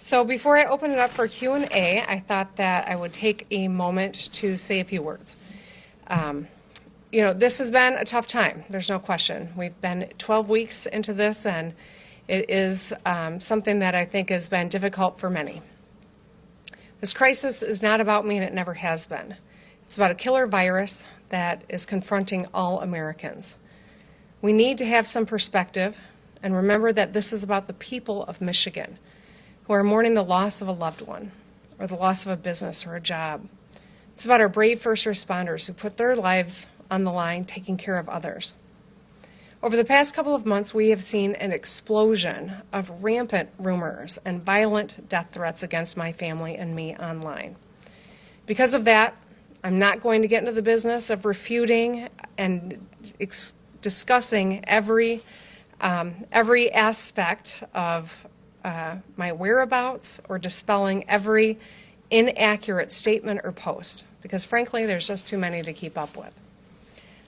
So before I open it up for Q&A, I thought that I would take a moment to say a few words. This has been a tough time. There's no question. We've been 12 weeks into this, and it is something that I think has been difficult for many. This crisis is not about me, and it never has been. It's about a killer virus that is confronting all Americans. We need to have some perspective and remember that this is about the people of Michigan who are mourning the loss of a loved one or the loss of a business or a job. It's about our brave first responders who put their lives on the line taking care of others. Over the past couple of months, we have seen an explosion of rampant rumors and violent death threats against my family and me online. Because of that, I'm not going to get into the business of refuting and discussing every aspect of my whereabouts or dispelling every inaccurate statement or post, because frankly, there's just too many to keep up with.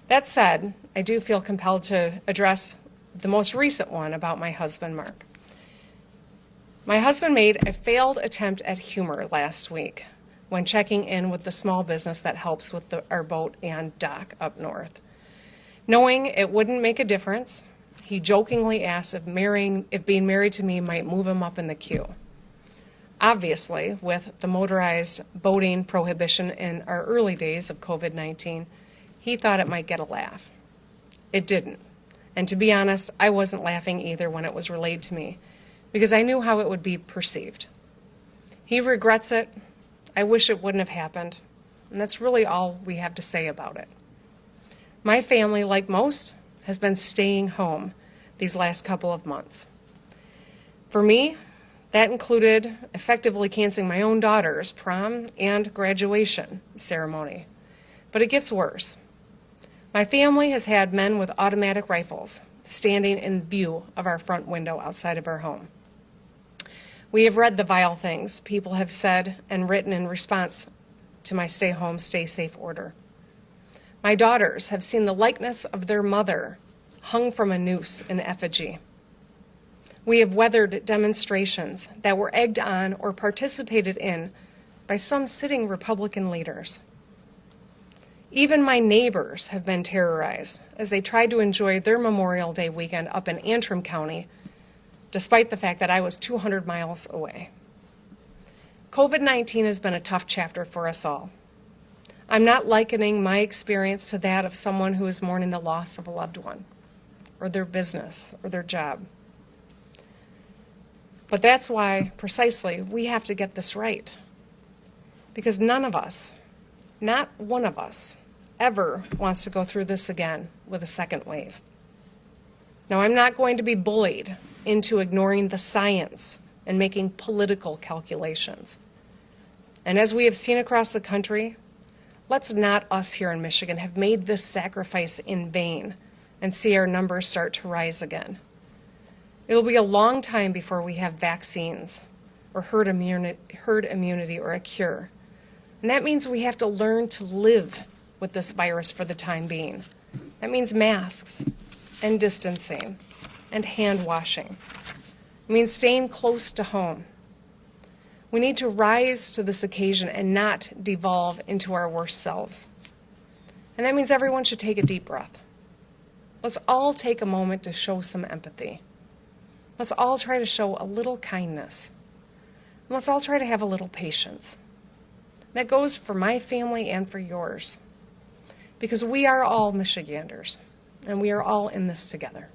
That said, I do feel compelled to address the most recent one about my husband, Mark. My husband made a failed attempt at humor last week when checking in with the small business that helps with our boat and dock up north. Knowing it wouldn't make a difference, he jokingly asked if being married to me might move him up in the queue. Obviously, with the motorized boating prohibition in our early days of COVID-19, he thought it might get a laugh. It didn't. And to be honest, I wasn't laughing either when it was relayed to me, because I knew how it would be perceived. He regrets it. I wish it wouldn't have happened. And that's really all we have to say about it. My family, like most, has been staying home these last couple of months. For me, that included effectively canceling my own daughter's prom and graduation ceremony. But it gets worse. My family has had men with automatic rifles standing in view of our front window outside of our home. We have read the vile things people have said and written in response to my stay home, stay safe order. My daughters have seen the likeness of their mother hung from a noose in effigy. We have weathered demonstrations that were egged on or participated in by some sitting Republican leaders. Even my neighbors have been terrorized as they tried to enjoy their Memorial Day weekend up in Antrim County, despite the fact that I was 200 miles away. COVID-19 has been a tough chapter for us all. I'm not likening my experience to that of someone who is mourning the loss of a loved one, or their business, or their job. But that's why, precisely, we have to get this right. Because none of us, not one of us, ever wants to go through this again with a second wave. Now, I'm not going to be bullied into ignoring the science and making political calculations. And as we have seen across the country, let's not us here in Michigan have made this sacrifice in vain and see our numbers start to rise again. It will be a long time before we have vaccines or herd immunity or a cure. And that means we have to learn to live with this virus for the time being. That means masks and distancing and hand washing. It means staying close to home. We need to rise to this occasion and not devolve into our worst selves. And that means everyone should take a deep breath. Let's all take a moment to show some empathy. Let's all try to show a little kindness. And let's all try to have a little patience. That goes for my family and for yours. Because we are all Michiganders, and we are all in this together.